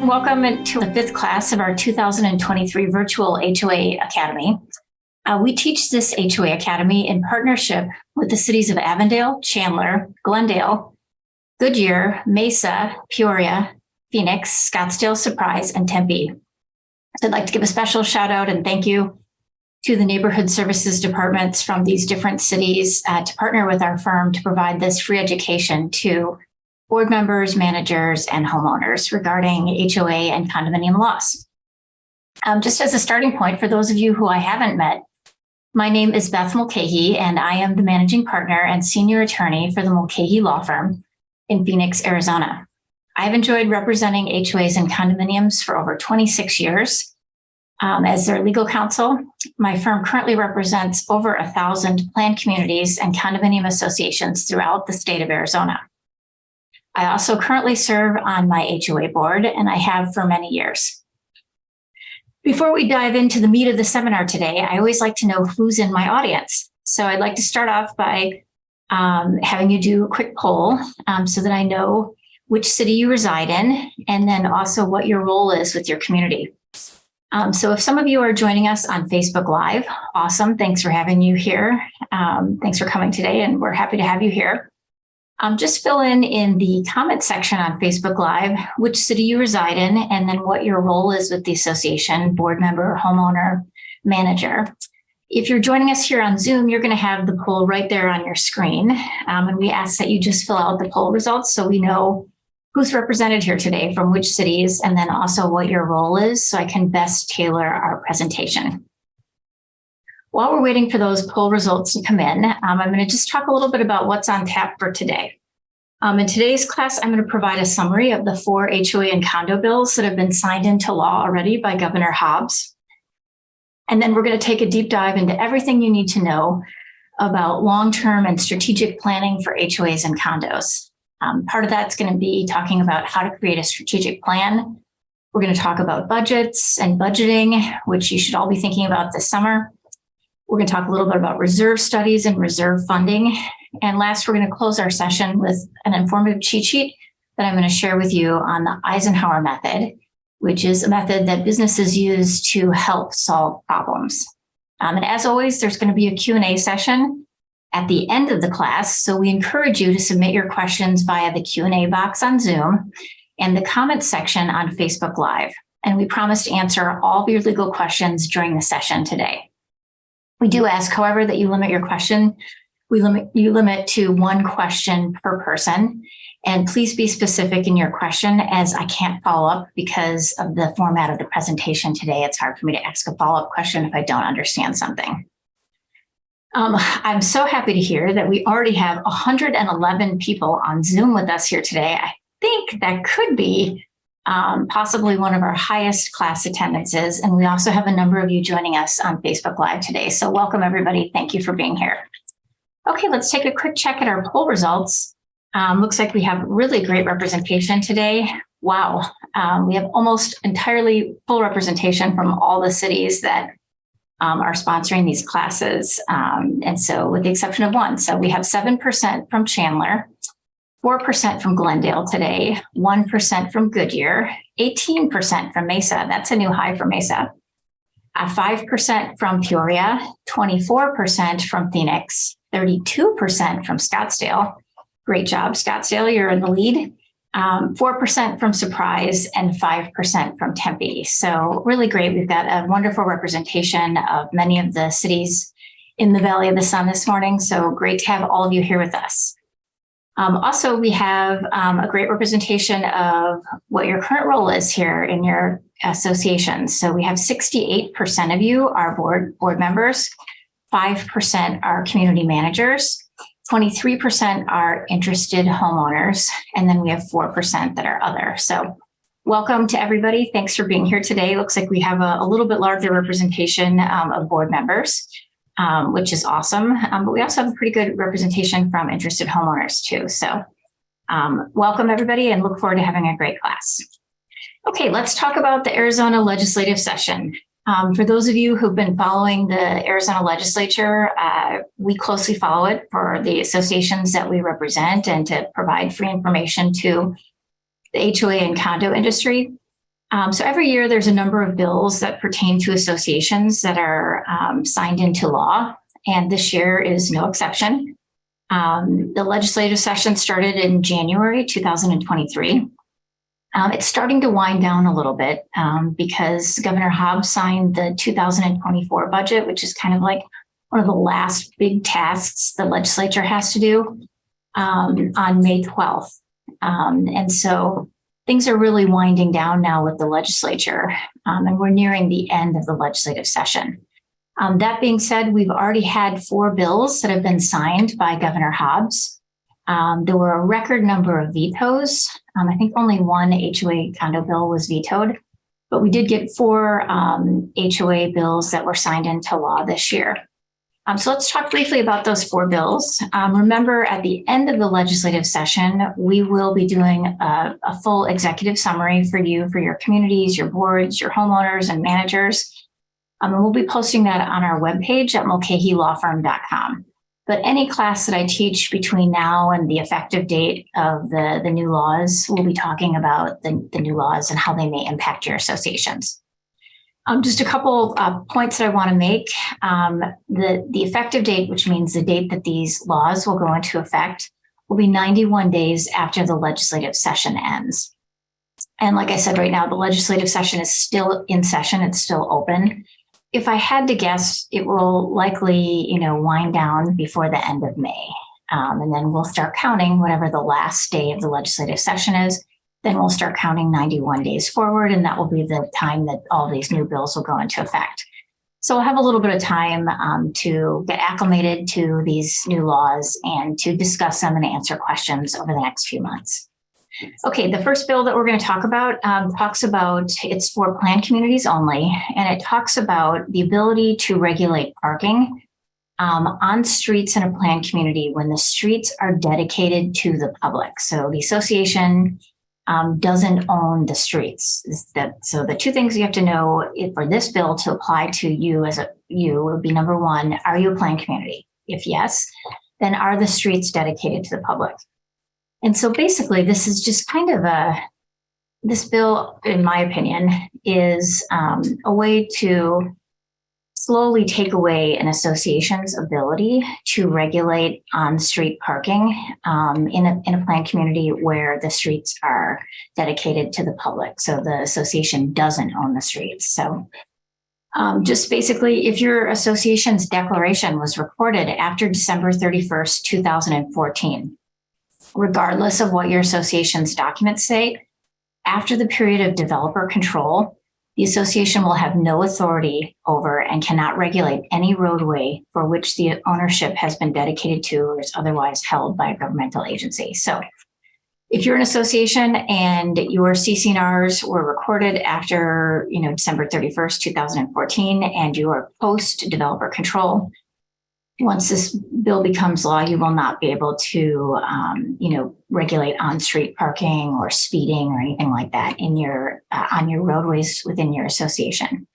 Welcome to the fifth class of our 2023 Virtual HOA Academy. We teach this HOA Academy in partnership with the cities of Avondale, Chandler, Glendale, Goodyear, Mesa, Peoria, Phoenix, Scottsdale, Surprise, and Tempe. So I'd like to give a special shout out and thank you to the neighborhood services departments from these different cities to partner with our firm to provide this free education to board members, managers, and homeowners regarding HOA and condominium laws. Just as a starting point, for those of you who I haven't met, my name is Beth Mulcahy, and I am the managing partner and senior attorney for the Mulcahy Law Firm in Phoenix, Arizona. I've enjoyed representing HOAs and condominiums for over 26 years. As their legal counsel, my firm currently represents over 1,000 planned communities and condominium associations throughout the state of Arizona. I also currently serve on my HOA board, and I have for many years. Before we dive into the meat of the seminar today, I always like to know who's in my audience. So I'd like to start off by having you do a quick poll so that I know which city you reside in, and then also what your role is with your community. So if some of you are joining us on Facebook Live, awesome. Thanks for having you here. Thanks for coming today, and we're happy to have you here. Just fill in the comment section on Facebook Live which city you reside in, and then what your role is with the association, board member, homeowner, manager. If you're joining us here on Zoom, you're going to have the poll right there on your screen. And we ask that you just fill out the poll results so we know who's represented here today from which cities, and then also what your role is so I can best tailor our presentation. While we're waiting for those poll results to come in, I'm going to just talk a little bit about what's on tap for today. In today's class, I'm going to provide a summary of the 4 HOA and condo bills that have been signed into law already by Governor Hobbs. And then we're going to take a deep dive into everything you need to know about long-term and strategic planning for HOAs and condos. Part of that's going to be talking about how to create a strategic plan. We're going to talk about budgets and budgeting, which you should all be thinking about this summer. We're going to talk a little bit about reserve studies and reserve funding. And last, we're going to close our session with an informative cheat sheet that I'm going to share with you on the Eisenhower Method, which is a method that businesses use to help solve problems. And as always, there's going to be a Q&A session at the end of the class. So we encourage you to submit your questions via the Q&A box on Zoom and the comments section on Facebook Live. And we promise to answer all of your legal questions during the session today. We do ask, however, that you limit your question. You limit to 1 question per person. And please be specific in your question, as I can't follow up because of the format of the presentation today. It's hard for me to ask a follow-up question if I don't understand something. I'm so happy to hear that we already have 111 people on Zoom with us here today. I think that could be possibly one of our highest class attendances. And we also have a number of you joining us on Facebook Live today. So welcome, everybody. Thank you for being here. Okay, let's take a quick check at our poll results. Looks like we have really great representation today. Wow, we have almost entirely full representation from all the cities that are sponsoring these classes. And so with the exception of 1, so we have 7% from Chandler, 4% from Glendale today, 1% from Goodyear, 18% from Mesa. That's a new high for Mesa. 5% from Peoria, 24% from Phoenix, 32% from Scottsdale. Great job, Scottsdale, you're in the lead. 4% from Surprise and 5% from Tempe. So really great. We've got a wonderful representation of many of the cities in the Valley of the Sun this morning. So great to have all of you here with us. Also, we have a great representation of what your current role is here in your association. So we have 68% of you are board members, 5% are community managers, 23% are interested homeowners, and then we have 4% that are other. So welcome to everybody. Thanks for being here today. Looks like we have a little bit larger representation of board members. Which is awesome. But we also have a pretty good representation from interested homeowners too. So welcome everybody and look forward to having a great class. Okay, let's talk about the Arizona legislative session. For those of you who've been following the Arizona legislature, we closely follow it for the associations that we represent and to provide free information to the HOA and condo industry. So every year there's a number of bills that pertain to associations that are signed into law, and this year is no exception. The legislative session started in January 2023. It's starting to wind down a little bit because Governor Hobbs signed the 2024 budget, which is kind of like one of the last big tasks the legislature has to do on May 12th. And so things are really winding down now with the legislature, and we're nearing the end of the legislative session. That being said, we've already had 4 bills that have been signed by Governor Hobbs. There were a record number of vetoes. I think only 1 HOA condo bill was vetoed, but we did get 4 HOA bills that were signed into law this year. So let's talk briefly about those 4 bills. Remember, at the end of the legislative session, we will be doing a full executive summary for you, for your communities, your boards, your homeowners, and managers. And we'll be posting that on our webpage at mulcahylawfirm.com. But any class that I teach between now and the effective date of the new laws, we'll be talking about the new laws and how they may impact your associations. Just a couple points that I want to make. The effective date, which means the date that these laws will go into effect, will be 91 days after the legislative session ends. And like I said, right now, the legislative session is still in session. It's still open. If I had to guess, it will likely, wind down before the end of May. And then we'll start counting whatever the last day of the legislative session is. Then we'll start counting 91 days forward, and that will be the time that all these new bills will go into effect. So we'll have a little bit of time to get acclimated to these new laws and to discuss them and answer questions over the next few months. Okay, the first bill that we're going to talk about talks about, it's for planned communities only, and it talks about the ability to regulate parking on streets in a planned community when the streets are dedicated to the public. So the association doesn't own the streets. So the 2 things you have to know for this bill to apply to you would be, number 1, are you a planned community? If yes, then are the streets dedicated to the public? And so basically, this is just kind of this bill, in my opinion, is a way to slowly take away an association's ability to regulate on-street parking in a planned community where the streets are dedicated to the public. So the association doesn't own the streets. So just basically, if your association's declaration was recorded after December 31st, 2014, regardless of what your association's documents say, after the period of developer control, the association will have no authority over and cannot regulate any roadway for which the ownership has been dedicated to or is otherwise held by a governmental agency. So if you're an association and your CC&Rs were recorded after December 31st, 2014, and you are post-developer control, once this bill becomes law, you will not be able to, regulate on-street parking or speeding or anything like that in on your roadways within your association.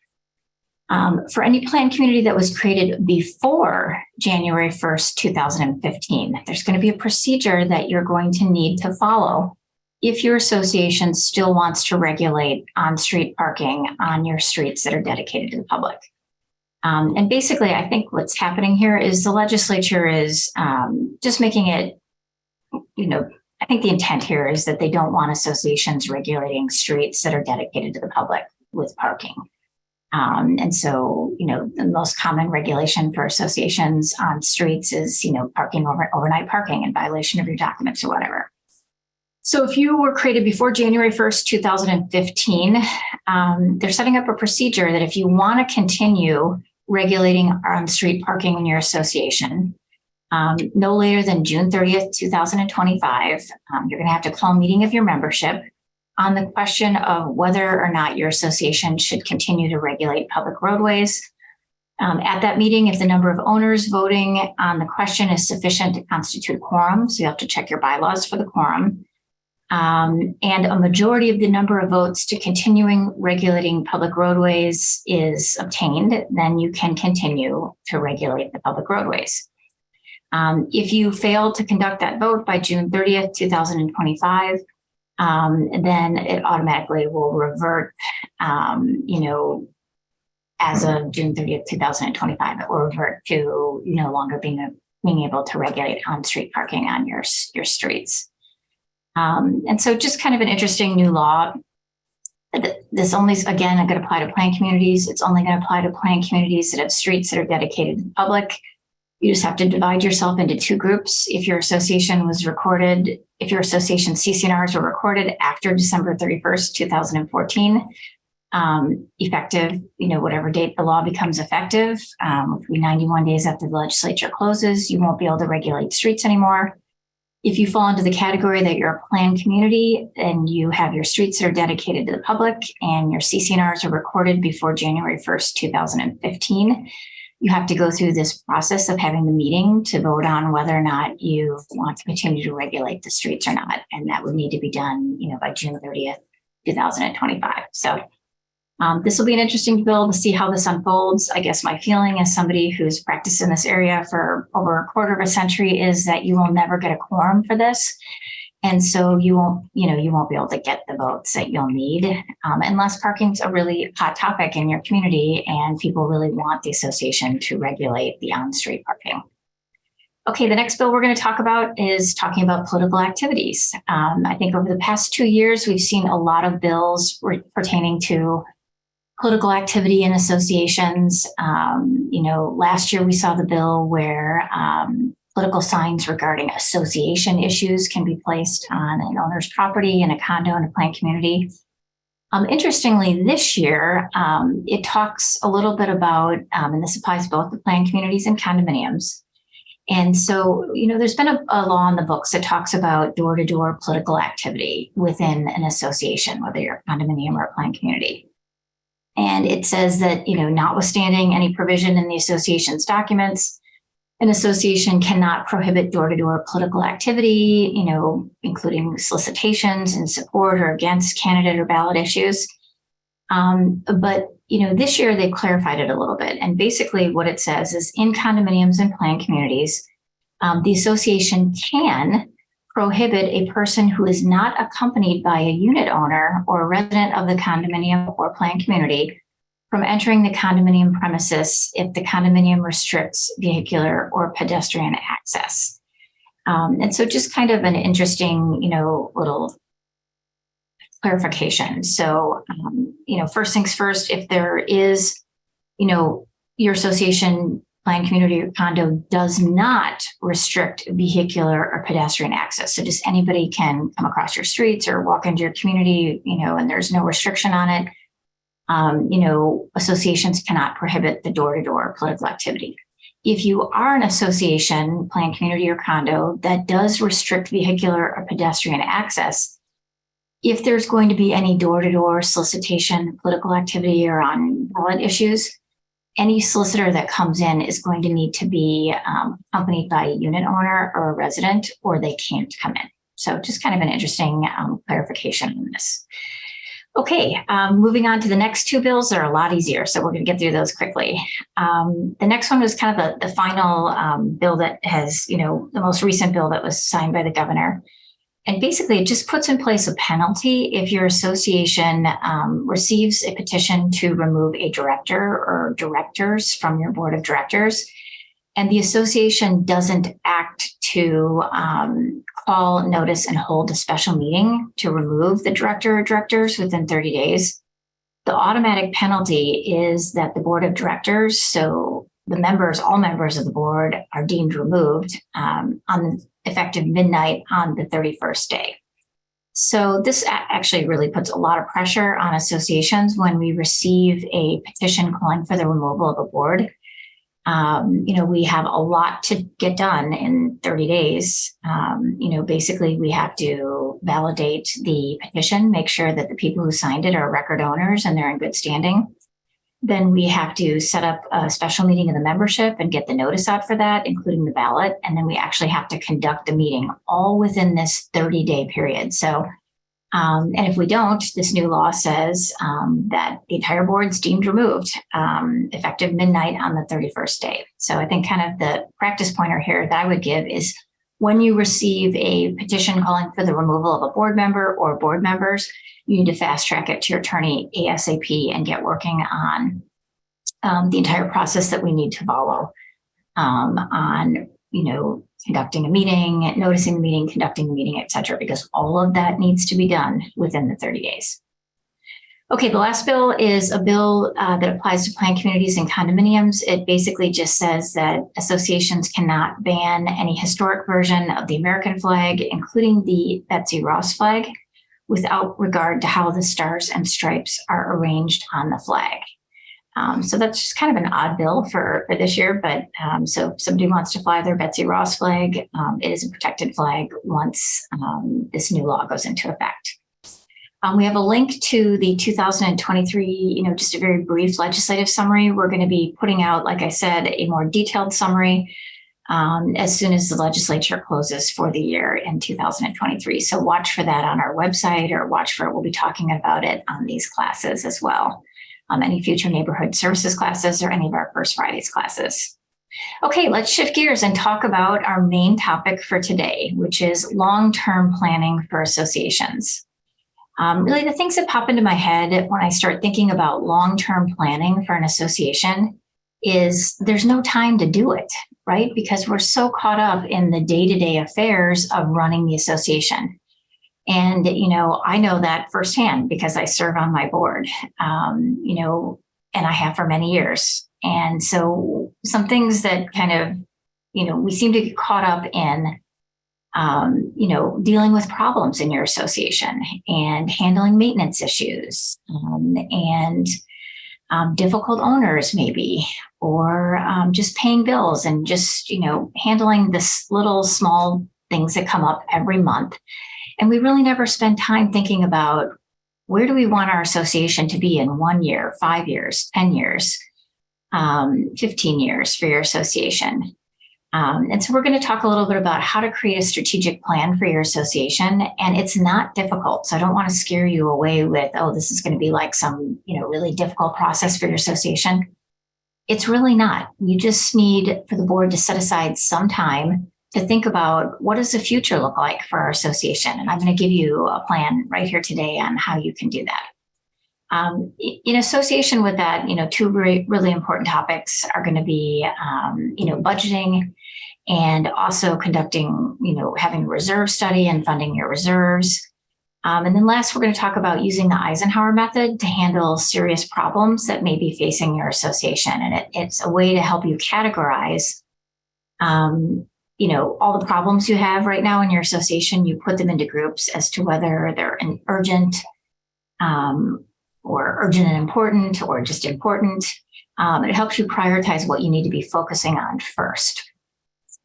For any planned community that was created before January 1st, 2015, there's going to be a procedure that you're going to need to follow if your association still wants to regulate on-street parking on your streets that are dedicated to the public. And basically, I think what's happening here is the legislature is just making it, I think the intent here is that they don't want associations regulating streets that are dedicated to the public with parking. And so, the most common regulation for associations on streets is, parking overnight parking in violation of your documents or whatever. So if you were created before January 1st, 2015, they're setting up a procedure that if you want to continue regulating on-street parking in your association, no later than June 30th, 2025, you're going to have to call a meeting of your membership on the question of whether or not your association should continue to regulate public roadways. At that meeting, if the number of owners voting on the question is sufficient to constitute a quorum, so you have to check your bylaws for the quorum, and a majority of the number of votes to continuing regulating public roadways is obtained, then you can continue to regulate the public roadways. If you fail to conduct that vote by June 30th, 2025, then it automatically will revert, as of June 30th, 2025, it will revert to no longer being able to regulate on-street parking on your streets. And so just kind of an interesting new law. This only, again, going to apply to planned communities. It's only going to apply to planned communities that have streets that are dedicated to the public. You just have to divide yourself into two groups. If your association was recorded, if your association CC&Rs were recorded after December 31st, 2014, effective, whatever date the law becomes effective, 91 days after the legislature closes, you won't be able to regulate streets anymore. If you fall into the category that you're a planned community and you have your streets that are dedicated to the public and your CC&Rs are recorded before January 1st, 2015, you have to go through this process of having the meeting to vote on whether or not you want to continue to regulate the streets or not. And that would need to be done, by June 30th, 2025. So this will be an interesting bill to see how this unfolds. I guess my feeling as somebody who's practiced in this area for over a quarter of a century is that you will never get a quorum for this. And so you won't be able to get the votes that you'll need unless parking's a really hot topic in your community and people really want the association to regulate the on-street parking. Okay, the next bill we're going to talk about is talking about political activities. I think over the past 2 years, we've seen a lot of bills pertaining to political activity in associations. Last year we saw the bill where political signs regarding association issues can be placed on an owner's property in a condo in a planned community. Interestingly, this year, it talks a little bit about, and this applies both to planned communities and condominiums. And so, there's been a law in the books that talks about door-to-door political activity within an association, whether you're a condominium or a planned community. And it says that, notwithstanding any provision in the association's documents, an association cannot prohibit door-to-door political activity, including solicitations in support or against candidate or ballot issues. But this year they've clarified it a little bit. And basically what it says is in condominiums and planned communities, the association can prohibit a person who is not accompanied by a unit owner or a resident of the condominium or planned community from entering the condominium premises if the condominium restricts vehicular or pedestrian access. And so just kind of an interesting, little clarification. So, first things first, if there is, your association, planned community or condo does not restrict vehicular or pedestrian access. So just anybody can come across your streets or walk into your community, and there's no restriction on it. Associations cannot prohibit the door-to-door political activity. If you are an association, planned community or condo that does restrict vehicular or pedestrian access, if there's going to be any door-to-door solicitation, political activity, or on ballot issues, any solicitor that comes in is going to need to be accompanied by a unit owner or a resident, or they can't come in. So just kind of an interesting clarification on this. Okay, moving on to the next two bills. They're a lot easier, so we're going to get through those quickly. The next one was kind of the final bill that has, the most recent bill that was signed by the governor. And basically, it just puts in place a penalty if your association receives a petition to remove a director or directors from your board of directors, and the association doesn't act to call, notice, and hold a special meeting to remove the director or directors within 30 days. The automatic penalty is that the board of directors, so all members of the board, are deemed removed on effective midnight on the 31st day. So this actually really puts a lot of pressure on associations when we receive a petition calling for the removal of a board. We have a lot to get done in 30 days. Basically we have to validate the petition, make sure that the people who signed it are record owners and they're in good standing. Then we have to set up a special meeting of the membership and get the notice out for that, including the ballot. And then we actually have to conduct the meeting all within this 30-day period. So, and if we don't, this new law says that the entire board's deemed removed effective midnight on the 31st day. So I think kind of the practice pointer here that I would give is when you receive a petition calling for the removal of a board member or board members, you need to fast track it to your attorney ASAP and get working on the entire process that we need to follow on, conducting a meeting, noticing the meeting, conducting the meeting, et cetera, because all of that needs to be done within the 30 days. Okay, the last bill is a bill that applies to planned communities and condominiums. It basically just says that associations cannot ban any historic version of the American flag, including the Betsy Ross flag, without regard to how the stars and stripes are arranged on the flag. So that's just kind of an odd bill for this year, but so if somebody wants to fly their Betsy Ross flag, it is a protected flag once this new law goes into effect. We have a link to the 2023, just a very brief legislative summary. We're going to be putting out, like I said, a more detailed summary as soon as the legislature closes for the year in 2023. So watch for that on our website, or watch for it. We'll be talking about it on these classes as well. Any future neighborhood services classes or any of our First Fridays classes. Okay, let's shift gears and talk about our main topic for today, which is long-term planning for associations. Really, the things that pop into my head when I start thinking about long-term planning for an association is there's no time to do it, right? Because we're so caught up in the day-to-day affairs of running the association. And, I know that firsthand because I serve on my board, and I have for many years. And so some things that kind of, we seem to get caught up in, dealing with problems in your association and handling maintenance issues and difficult owners maybe, or just paying bills and just, handling this little small things that come up every month. And we really never spend time thinking about where do we want our association to be in 1 year, 5 years, 10 years, 15 years for your association. And so we're going to talk a little bit about how to create a strategic plan for your association. And it's not difficult. So I don't want to scare you away with, oh, this is going to be like some, really difficult process for your association. It's really not. You just need for the board to set aside some time to think about what does the future look like for our association. And I'm going to give you a plan right here today on how you can do that. In association with that, two really important topics are going to be, budgeting and also conducting, having a reserve study and funding your reserves. And then last, we're going to talk about using the Eisenhower Method to handle serious problems that may be facing your association. And it's a way to help you categorize all the problems you have right now in your association. You put them into groups as to whether they're urgent or urgent and important or just important. It helps you prioritize what you need to be focusing on first.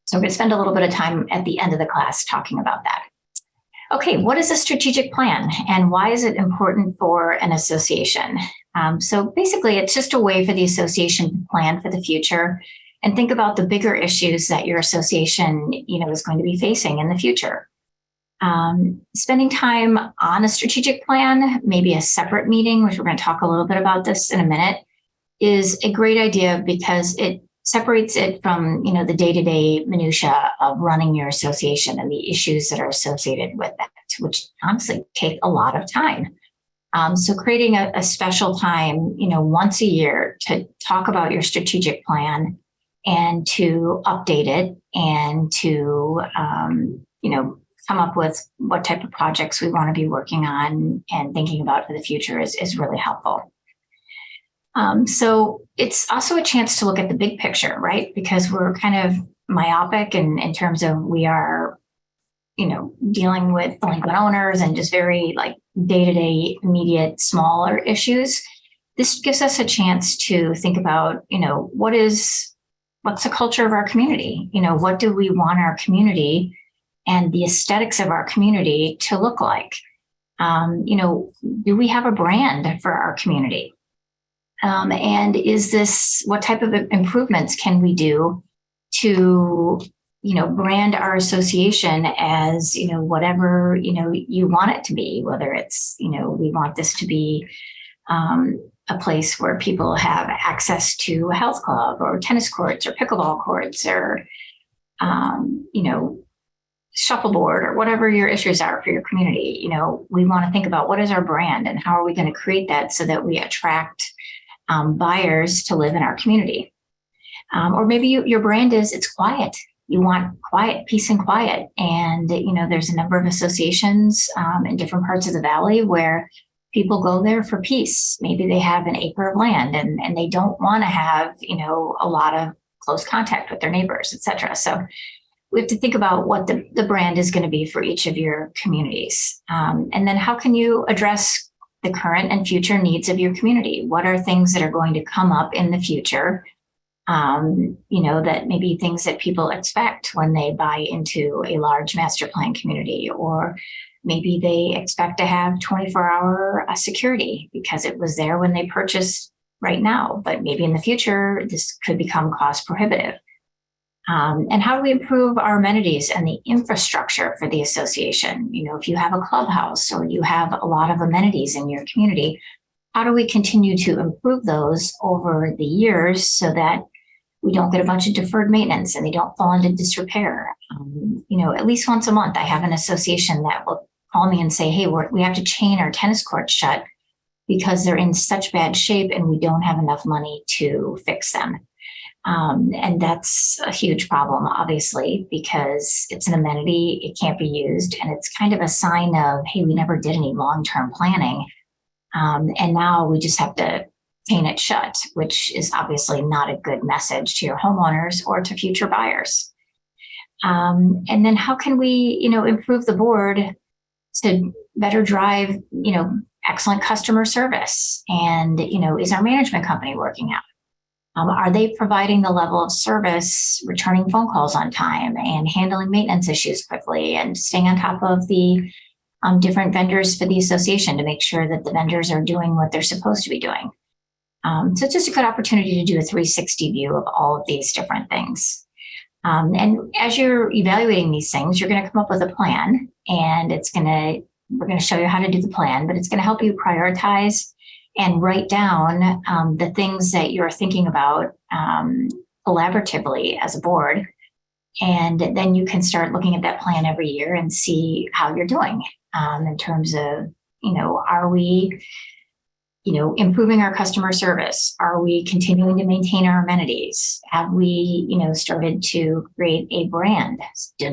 So we're going to spend a little bit of time at the end of the class talking about that. Okay, what is a strategic plan and why is it important for an association? So basically, it's just a way for the association to plan for the future and think about the bigger issues that your association, is going to be facing in the future. Spending time on a strategic plan, maybe a separate meeting, which we're going to talk a little bit about this in a minute, is a great idea because it separates it from, the day-to-day minutia of running your association and the issues that are associated with that, which honestly take a lot of time. So creating a special time, once a year to talk about your strategic plan and to update it and to, come up with what type of projects we want to be working on and thinking about for the future is really helpful. So it's also a chance to look at the big picture, right? Because we're kind of myopic in terms of we are, dealing with delinquent owners and just very like day-to-day, immediate, smaller issues. This gives us a chance to think about, what's the culture of our community? What do we want our community and the aesthetics of our community to look like? Do we have a brand for our community? And what type of improvements can we do to, brand our association as, whatever, you want it to be, whether it's, we want this to be a place where people have access to a health club or tennis courts or pickleball courts or, shuffleboard or whatever your issues are for your community, we want to think about what is our brand and how are we going to create that so that we attract buyers to live in our community. Or maybe your brand is it's quiet. You want quiet, peace and quiet. And, there's a number of associations in different parts of the valley where people go there for peace. Maybe they have an acre of land and they don't want to have, a lot of close contact with their neighbors, et cetera. So we have to think about what the brand is going to be for each of your communities. And then how can you address the current and future needs of your community? What are things that are going to come up in the future? That may be things that people expect when they buy into a large master plan community, or maybe they expect to have 24-hour security because it was there when they purchased right now, but maybe in the future, this could become cost prohibitive. And how do we improve our amenities and the infrastructure for the association? If you have a clubhouse or you have a lot of amenities in your community, how do we continue to improve those over the years so that we don't get a bunch of deferred maintenance and they don't fall into disrepair? At least once a month, I have an association that will call me and say, hey, we have to chain our tennis courts shut because they're in such bad shape and we don't have enough money to fix them. And that's a huge problem, obviously, because it's an amenity, it can't be used, and it's kind of a sign of, hey, we never did any long-term planning. And now we just have to chain it shut, which is obviously not a good message to your homeowners or to future buyers. And then how can we, improve the board to better drive, excellent customer service? And, is our management company working out? Are they providing the level of service, returning phone calls on time and handling maintenance issues quickly and staying on top of the different vendors for the association to make sure that the vendors are doing what they're supposed to be doing? So it's just a good opportunity to do a 360 view of all of these different things. And as you're evaluating these things, you're going to come up with a plan, and we're going to show you how to do the plan, but it's going to help you prioritize and write down the things that you're thinking about collaboratively as a board. And then you can start looking at that plan every year and see how you're doing in terms of, are we, improving our customer service? Are we continuing to maintain our amenities? Have we, started to create a brand,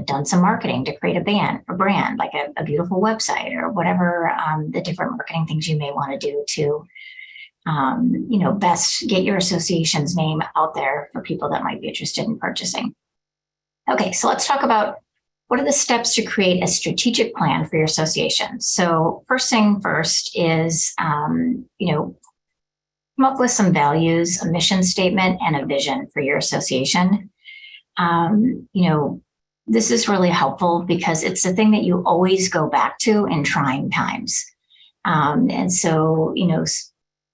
done some marketing to create a brand, like a beautiful website or whatever the different marketing things you may want to do to, best get your association's name out there for people that might be interested in purchasing. Okay, so let's talk about what are the steps to create a strategic plan for your association. So first thing first is, come up with some values, a mission statement, and a vision for your association. This is really helpful because it's the thing that you always go back to in trying times. And so,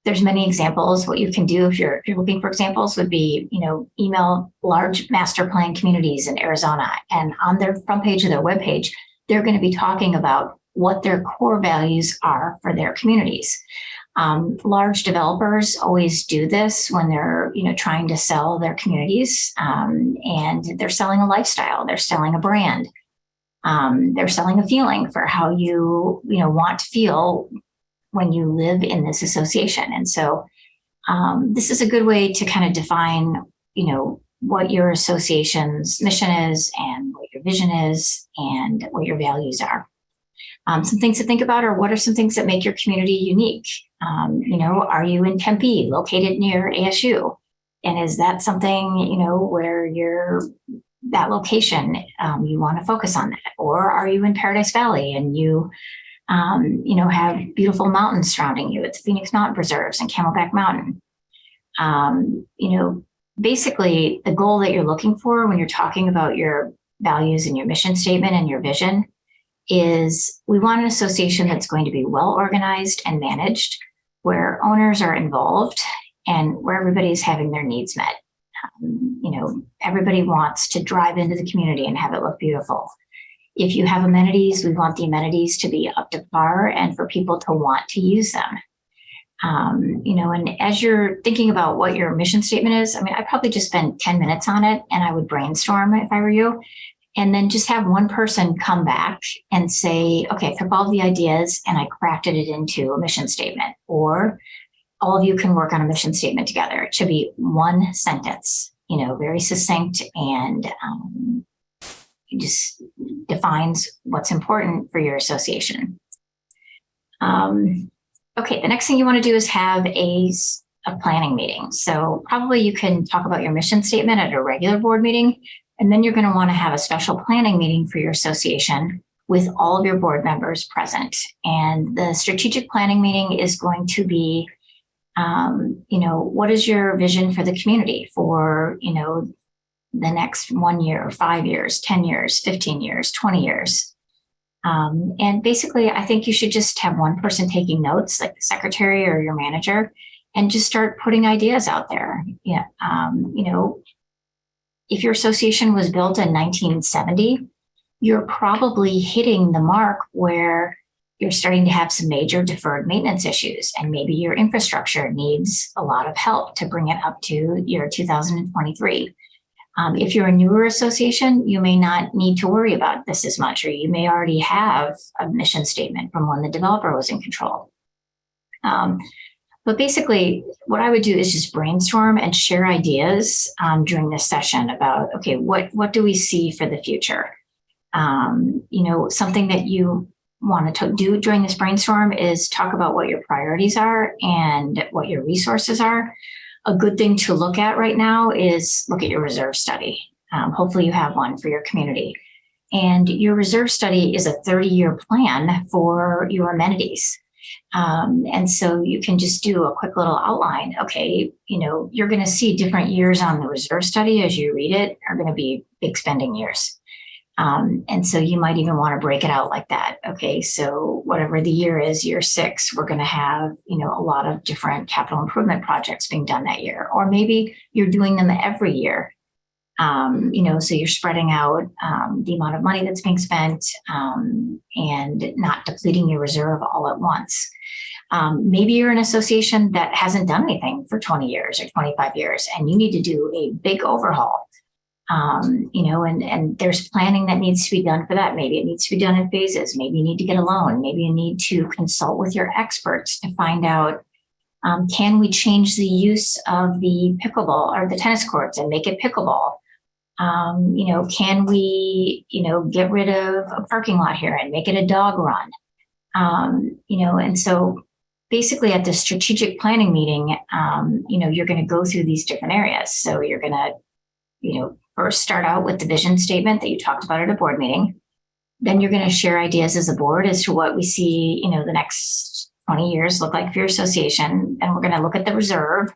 there's many examples. What you can do if you're looking for examples would be, email large master plan communities in Arizona, and on their front page of their webpage, they're going to be talking about what their core values are for their communities. Large developers always do this when they're, trying to sell their communities, and they're selling a lifestyle, they're selling a brand, they're selling a feeling for how you, want to feel when you live in this association. And so this is a good way to kind of define, what your association's mission is and what your vision is and what your values are. Some things to think about are what are some things that make your community unique? Are you in Tempe, located near ASU? And is that something, where that location, you want to focus on that? Or are you in Paradise Valley and you have beautiful mountains surrounding you? It's Phoenix Mountain Preserves and Camelback Mountain. Basically the goal that you're looking for when you're talking about your values and your mission statement and your vision is we want an association that's going to be well organized and managed, where owners are involved and where everybody's having their needs met. Everybody wants to drive into the community and have it look beautiful. If you have amenities, we want the amenities to be up to par and for people to want to use them. And as you're thinking about what your mission statement is, I'd probably just spend 10 minutes on it and I would brainstorm if I were you And then just have one person come back and say, okay, I took all the ideas and I crafted it into a mission statement. Or all of you can work on a mission statement together. It should be one sentence, very succinct, and it just defines what's important for your association. Okay, the next thing you want to do is have a planning meeting. So probably you can talk about your mission statement at a regular board meeting, and then you're going to want to have a special planning meeting for your association with all of your board members present. And the strategic planning meeting is going to be, what is your vision for the community for, the next 1 year, 5 years, 10 years, 15 years, 20 years. And basically, I think you should just have one person taking notes, like the secretary or your manager, and just start putting ideas out there. Yeah. If your association was built in 1970, you're probably hitting the mark where you're starting to have some major deferred maintenance issues, and maybe your infrastructure needs a lot of help to bring it up to year 2023. If you're a newer association, you may not need to worry about this as much, or you may already have a mission statement from when the developer was in control. But basically, what I would do is just brainstorm and share ideas during this session about, okay, what do we see for the future? Something that you want to do during this brainstorm is talk about what your priorities are and what your resources are. A good thing to look at right now is look at your reserve study. Hopefully you have one for your community. And your reserve study is a 30-year plan for your amenities. And so you can just do a quick little outline. Okay, you're going to see different years on the reserve study as you read it are going to be big spending years. And so you might even want to break it out like that. Okay, so whatever the year is, year 6, we're going to have, a lot of different capital improvement projects being done that year. Or maybe you're doing them every year. So you're spreading out the amount of money that's being spent and not depleting your reserve all at once. Maybe you're an association that hasn't done anything for 20 years or 25 years, and you need to do a big overhaul. And there's planning that needs to be done for that. Maybe it needs to be done in phases. Maybe you need to get a loan. Maybe you need to consult with your experts to find out, can we change the use of the pickleball or the tennis courts and make it pickleball? Can we, get rid of a parking lot here and make it a dog run? And so basically at the strategic planning meeting, you're going to go through these different areas. So you're going to, first start out with the vision statement that you talked about at a board meeting. Then you're going to share ideas as a board as to what we see, the next 20 years look like for your association. And we're going to look at the reserve,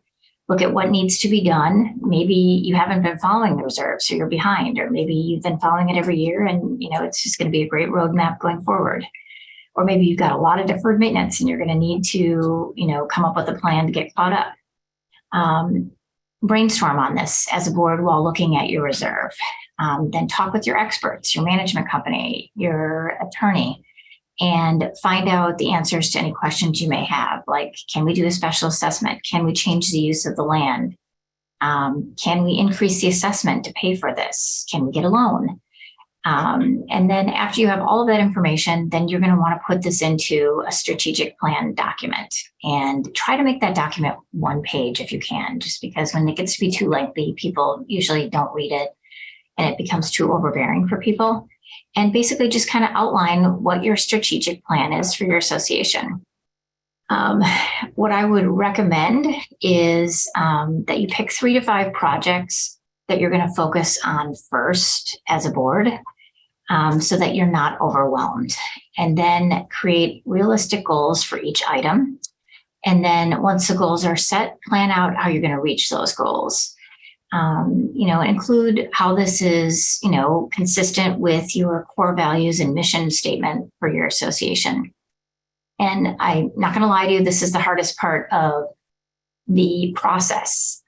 look at what needs to be done. Maybe you haven't been following the reserve, so you're behind, or maybe you've been following it every year and, it's just going to be a great roadmap going forward. Or maybe you've got a lot of deferred maintenance and you're going to need to, come up with a plan to get caught up. Brainstorm on this as a board while looking at your reserve. Then talk with your experts, your management company, your attorney, and find out the answers to any questions you may have. Like, can we do a special assessment? Can we change the use of the land? Can we increase the assessment to pay for this? Can we get a loan? And then after you have all of that information, then you're going to want to put this into a strategic plan document and try to make that document one page if you can, just because when it gets to be too lengthy, people usually don't read it and it becomes too overbearing for people. And basically just kind of outline what your strategic plan is for your association. What I would recommend is that you pick 3 to 5 projects that you're going to focus on first as a board, so that you're not overwhelmed. And then create realistic goals for each item. And then once the goals are set, plan out how you're going to reach those goals. Include how this is, consistent with your core values and mission statement for your association. And I'm not going to lie to you, this is the hardest part of the process.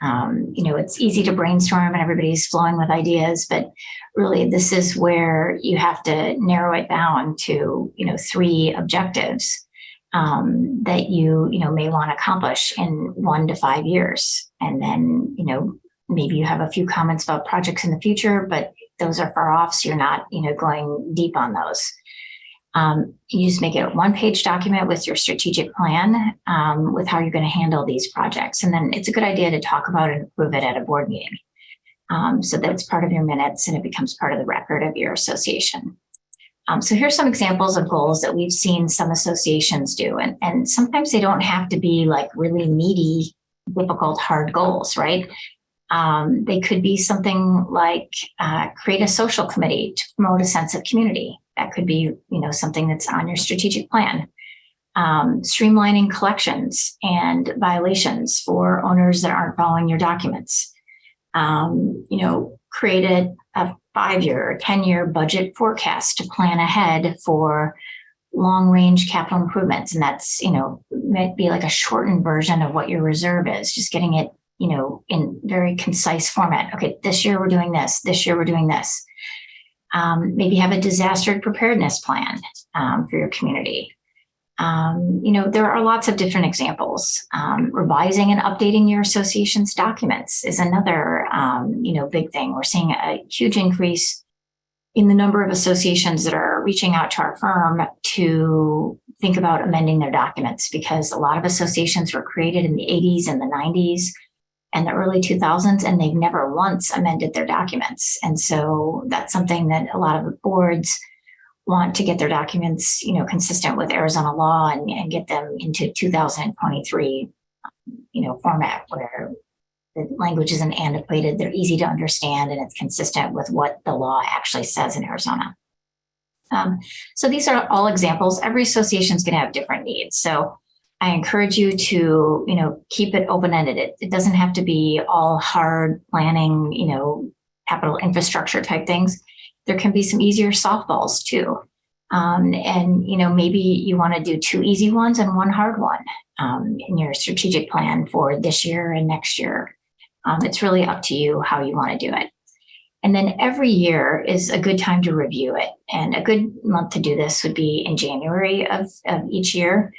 It's easy to brainstorm and everybody's flowing with ideas, but really this is where you have to narrow it down to, 3 objectives that you may want to accomplish in 1 to 5 years. And then, maybe you have a few comments about projects in the future, but those are far off, so you're not, going deep on those. You just make it a one-page document with your strategic plan, with how you're going to handle these projects. And then it's a good idea to talk about and approve it at a board meeting. So that it's part of your minutes and it becomes part of the record of your association. So here's some examples of goals that we've seen some associations do. And sometimes they don't have to be like really meaty, difficult, hard goals, right? They could be something like create a social committee to promote a sense of community. That could be, something that's on your strategic plan. Streamlining collections and violations for owners that aren't following your documents. Create a 5-year or 10-year budget forecast to plan ahead for long-range capital improvements. And that's, might be like a shortened version of what your reserve is, just getting it, in very concise format. Okay, this year we're doing this. This year we're doing this. Maybe have a disaster preparedness plan for your community. There are lots of different examples. Revising and updating your association's documents is another, big thing. We're seeing a huge increase in the number of associations that are reaching out to our firm to think about amending their documents, because a lot of associations were created in the 80s and the 90s and the early 2000s, and they've never once amended their documents. And so that's something that a lot of the boards want to get their documents, consistent with Arizona law and get them into 2023, format where the language isn't antiquated, they're easy to understand, and it's consistent with what the law actually says in Arizona. So these are all examples. Every association is going to have different needs. So I encourage you to, keep it open-ended. It doesn't have to be all hard planning, capital infrastructure type things. There can be some easier softballs too. Maybe you want to do 2 easy ones and 1 hard one in your strategic plan for this year and next year. It's really up to you how you want to do it. And then every year is a good time to review it. And a good month to do this would be in January of each year.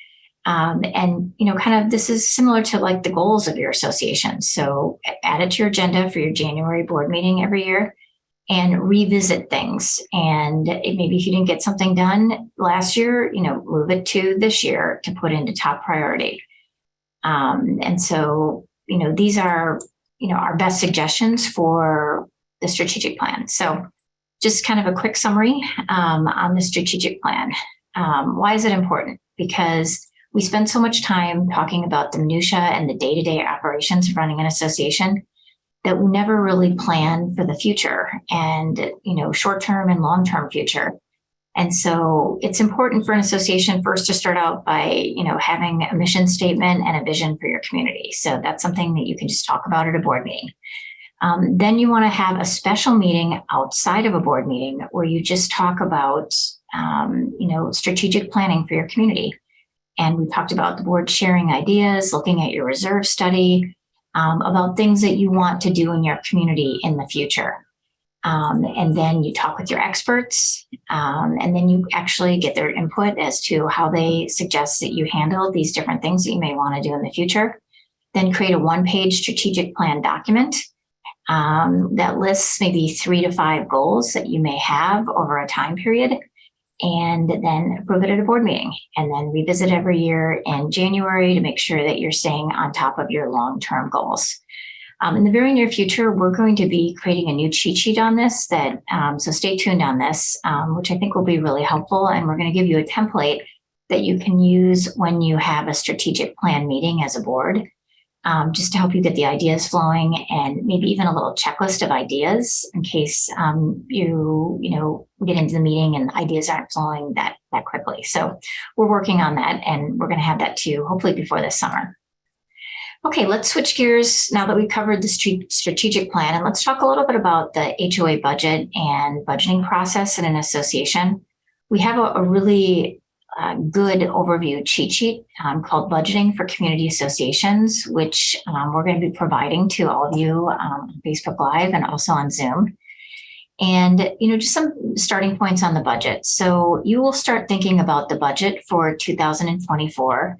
This is similar to like the goals of your association. So add it to your agenda for your January board meeting every year and revisit things. And maybe if you didn't get something done last year, move it to this year to put into top priority. These are, our best suggestions for the strategic plan. So just kind of a quick summary on the strategic plan. Why is it important? Because we spend so much time talking about the minutia and the day-to-day operations of running an association that we never really plan for the future and, short-term and long-term future. And so it's important for an association first to start out by, having a mission statement and a vision for your community. So that's something that you can just talk about at a board meeting. Then you want to have a special meeting outside of a board meeting where you just talk about, strategic planning for your community. And we talked about the board sharing ideas, looking at your reserve study, about things that you want to do in your community in the future. And then you talk with your experts, and then you actually get their input as to how they suggest that you handle these different things that you may want to do in the future. Then create a 1-page strategic plan document that lists maybe 3 to 5 goals that you may have over a time period, and then approve it at a board meeting, and then revisit every year in January to make sure that you're staying on top of your long-term goals. In the very near future, we're going to be creating a new cheat sheet on this so stay tuned on this, which I think will be really helpful. And we're going to give you a template that you can use when you have a strategic plan meeting as a board, just to help you get the ideas flowing, and maybe even a little checklist of ideas in case you get into the meeting and ideas aren't flowing that quickly. So we're working on that, and we're going to have that to you hopefully before this summer. Okay, let's switch gears now that we've covered the strategic plan, and let's talk a little bit about the HOA budget and budgeting process in an association. We have a really good overview cheat sheet called Budgeting for Community Associations, which we're going to be providing to all of you on Facebook Live and also on Zoom. And, just some starting points on the budget. So you will start thinking about the budget for 2024,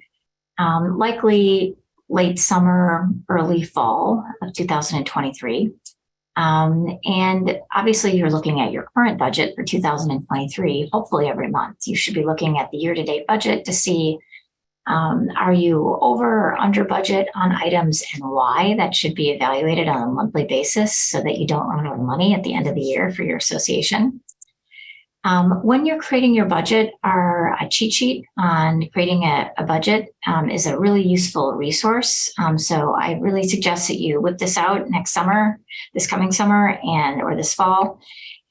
likely late summer, early fall of 2023. And obviously you're looking at your current budget for 2023, hopefully every month. You should be looking at the year-to-date budget to see, are you over or under budget on items and why? That should be evaluated on a monthly basis so that you don't run out of money at the end of the year for your association. When you're creating your budget, a cheat sheet on creating a budget is a really useful resource. So I really suggest that you whip this out next summer, this coming summer, or this fall,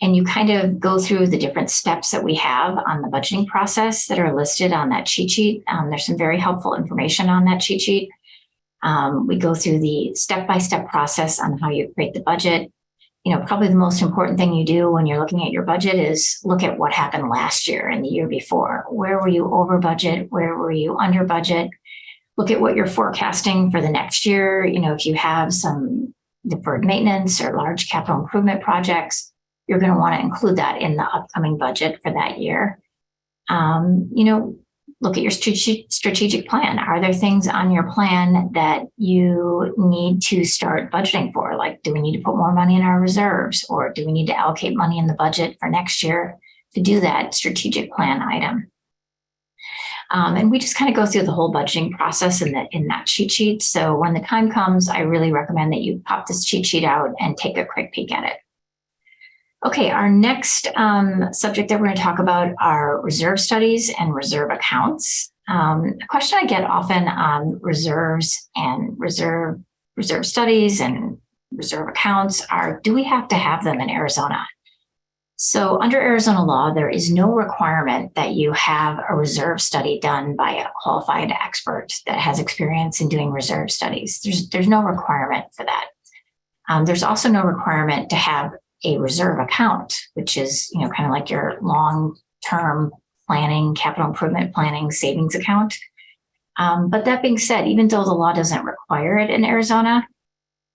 and you kind of go through the different steps that we have on the budgeting process that are listed on that cheat sheet. There's some very helpful information on that cheat sheet. We go through the step-by-step process on how you create the budget. Probably the most important thing you do when you're looking at your budget is look at what happened last year and the year before. Where were you over budget? Where were you under budget? Look at what you're forecasting for the next year. If you have some deferred maintenance or large capital improvement projects, you're going to want to include that in the upcoming budget for that year. Look at your strategic plan. Are there things on your plan that you need to start budgeting for? Like, do we need to put more money in our reserves, or do we need to allocate money in the budget for next year to do that strategic plan item? And we just kind of go through the whole budgeting process in that cheat sheet. So when the time comes, I really recommend that you pop this cheat sheet out and take a quick peek at it. Okay, our next subject that we're going to talk about are reserve studies and reserve accounts. A question I get often on reserves and reserve studies and reserve accounts are, do we have to have them in Arizona? So under Arizona law, there is no requirement that you have a reserve study done by a qualified expert that has experience in doing reserve studies. There's no requirement for that. There's also no requirement to have a reserve account, which is, kind of like your long-term planning, capital improvement planning, savings account. But that being said, even though the law doesn't require it in Arizona,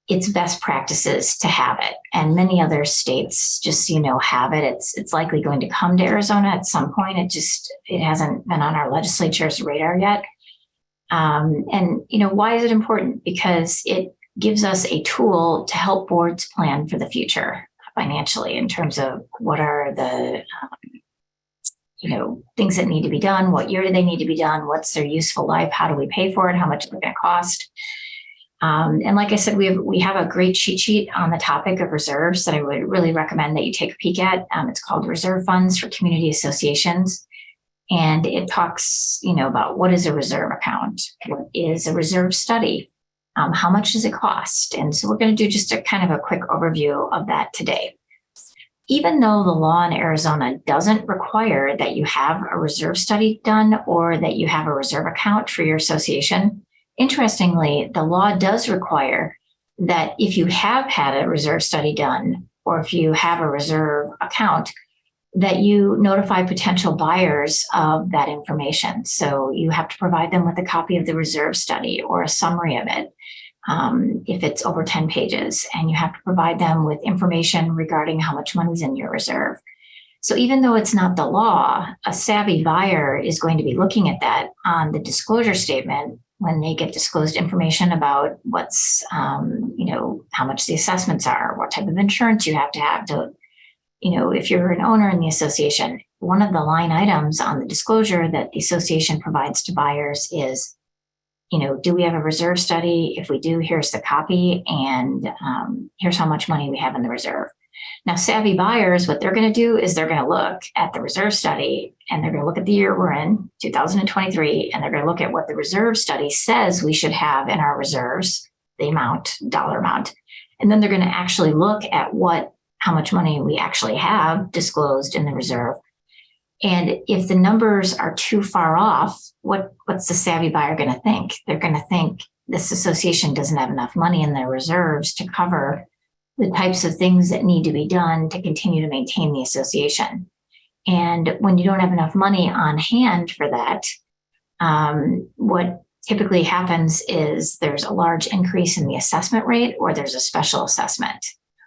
it's best practices to have it. And many other states just, have it. It's likely going to come to Arizona at some point. It hasn't been on our legislature's radar yet. And why is it important? Because it gives us a tool to help boards plan for the future financially in terms of what are the things that need to be done, what year do they need to be done, what's their useful life, how do we pay for it, how much is it going to cost. And like I said, we have a great cheat sheet on the topic of reserves that I would really recommend that you take a peek at. It's called Reserve Funds for Community Associations. And it talks, about what is a reserve account, what is a reserve study, how much does it cost? And so we're going to do just a kind of a quick overview of that today. Even though the law in Arizona doesn't require that you have a reserve study done or that you have a reserve account for your association, interestingly, the law does require that if you have had a reserve study done or if you have a reserve account, that you notify potential buyers of that information. So you have to provide them with a copy of the reserve study or a summary of it, if it's over 10 pages, and you have to provide them with information regarding how much money is in your reserve. So even though it's not the law, a savvy buyer is going to be looking at that on the disclosure statement when they get disclosed information about what's, how much the assessments are, what type of insurance you have to, if you're an owner in the association. One of the line items on the disclosure that the association provides to buyers is, do we have a reserve study? If we do, here's the copy, and here's how much money we have in the reserve. Now, savvy buyers, what they're going to do is they're going to look at the reserve study, and they're going to look at the year we're in, 2023, and they're going to look at what the reserve study says we should have in our reserves, the amount, dollar amount. And then they're going to actually look at how much money we actually have disclosed in the reserve. And if the numbers are too far off, what's the savvy buyer going to think? They're going to think this association doesn't have enough money in their reserves to cover the types of things that need to be done to continue to maintain the association. And when you don't have enough money on hand for that, what typically happens is there's a large increase in the assessment rate, or there's a special assessment,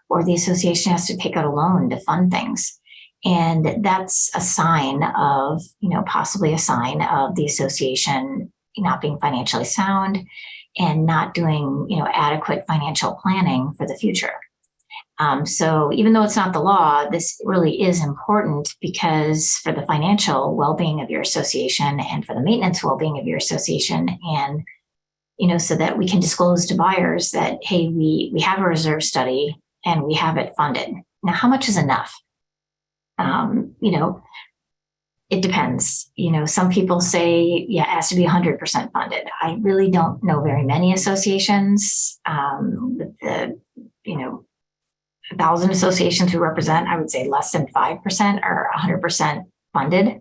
or the association has to take out a loan to fund things. And that's a sign of, possibly a sign of the association not being financially sound and not doing, adequate financial planning for the future. So even though it's not the law, this really is important because for the financial well-being of your association and for the maintenance well-being of your association, and so that we can disclose to buyers that, hey, we have a reserve study and we have it funded. Now, how much is enough? It depends. Some people say, yeah, it has to be 100% funded. I really don't know very many associations. With the, 1,000 associations we represent, I would say less than 5% are 100% funded.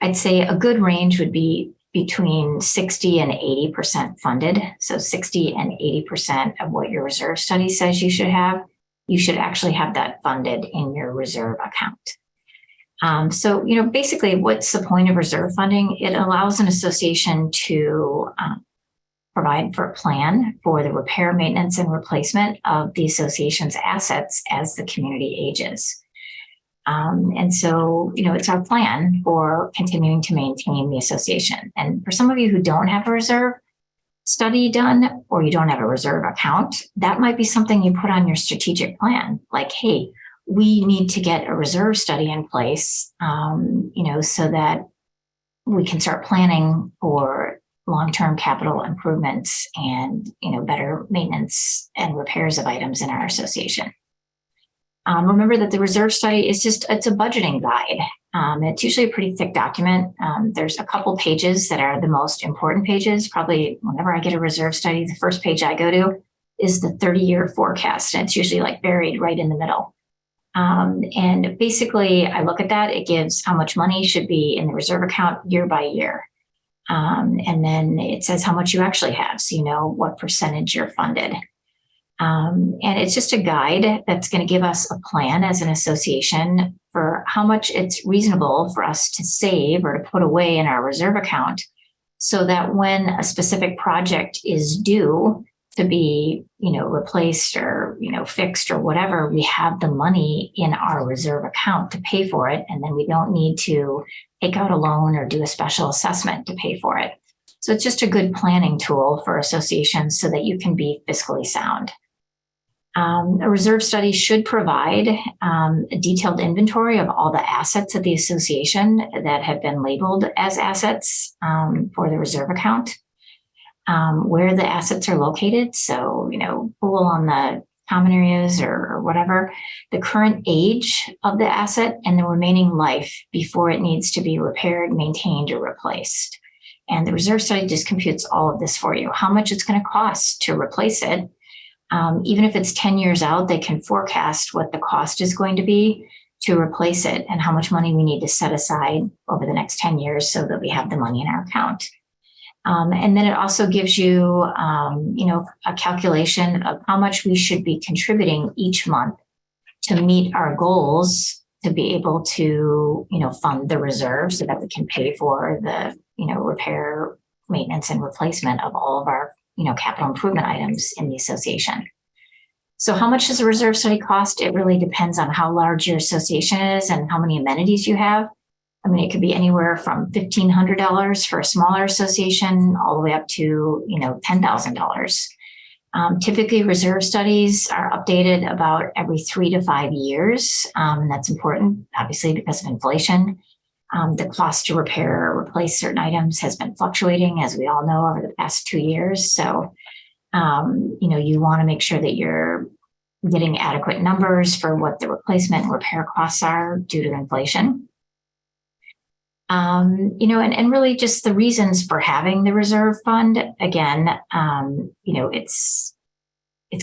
I'd say a good range would be between 60 and 80% funded. So 60 and 80% of what your reserve study says you should actually have that funded in your reserve account. So, basically what's the point of reserve funding? It allows an association to provide for a plan for the repair, maintenance, and replacement of the association's assets as the community ages. And so, it's our plan for continuing to maintain the association. And for some of you who don't have a reserve study done, or you don't have a reserve account, that might be something you put on your strategic plan. Like, hey, we need to get a reserve study in place, so that we can start planning for long-term capital improvements and, better maintenance and repairs of items in our association. Remember that the reserve study is it's a budgeting guide. It's usually a pretty thick document. There's a couple pages that are the most important pages. Probably whenever I get a reserve study, the first page I go to is the 30-year forecast. And it's usually like buried right in the middle. And basically I look at that, it gives how much money should be in the reserve account year by year. And then it says how much you actually have, so you know what percentage you're funded. And it's just a guide that's going to give us a plan as an association for how much it's reasonable for us to save or to put away in our reserve account, so that when a specific project is due to be, replaced or, fixed or whatever, we have the money in our reserve account to pay for it. And then we don't need to take out a loan or do a special assessment to pay for it. So it's just a good planning tool for associations so that you can be fiscally sound. A reserve study should provide a detailed inventory of all the assets of the association that have been labeled as assets for the reserve account. Where the assets are located. So, pool on the common areas or whatever, the current age of the asset and the remaining life before it needs to be repaired, maintained, or replaced. And the reserve study just computes all of this for you. How much it's going to cost to replace it. Even if it's 10 years out, they can forecast what the cost is going to be to replace it and how much money we need to set aside over the next 10 years so that we have the money in our account. And then it also gives you, a calculation of how much we should be contributing each month to meet our goals to be able to, fund the reserve so that we can pay for the, repair, maintenance, and replacement of all of our, capital improvement items in the association. So how much does a reserve study cost? It really depends on how large your association is and how many amenities you have. I mean, it could be anywhere from $1,500 for a smaller association all the way up to, $10,000. Typically, reserve studies are updated about every 3 to 5 years. That's important, obviously, because of inflation. The cost to repair or replace certain items has been fluctuating, as we all know, over the past 2 years. So, you want to make sure that you're getting adequate numbers for what the replacement and repair costs are due to inflation. And really just the reasons for having the reserve fund. Again, it's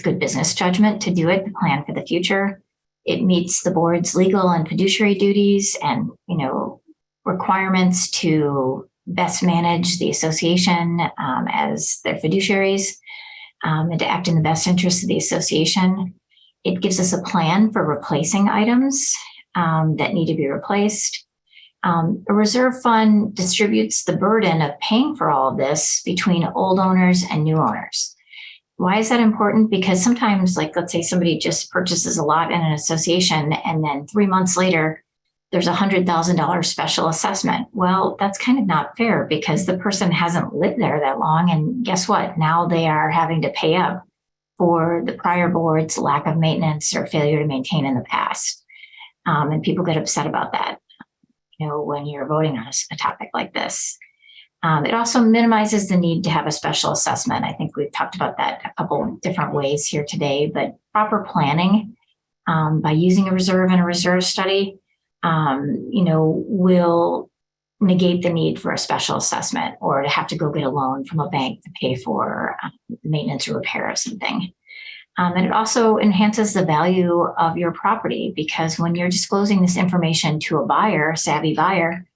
good business judgment to do it, to plan for the future. It meets the board's legal and fiduciary duties and, requirements to best manage the association as their fiduciaries and to act in the best interest of the association. It gives us a plan for replacing items that need to be replaced. A reserve fund distributes the burden of paying for all of this between old owners and new owners. Why is that important? Because sometimes, like, let's say somebody just purchases a lot in an association and then 3 months later, there's a $100,000 special assessment. Well, that's kind of not fair because the person hasn't lived there that long. And guess what? Now they are having to pay up for the prior board's lack of maintenance or failure to maintain in the past. And people get upset about that, when you're voting on a topic like this. It also minimizes the need to have a special assessment. I think we've talked about that a couple of different ways here today, but proper planning by using a reserve and a reserve study, will negate the need for a special assessment or to have to go get a loan from a bank to pay for maintenance or repair of something. And it also enhances the value of your property, because when you're disclosing this information to a savvy buyer,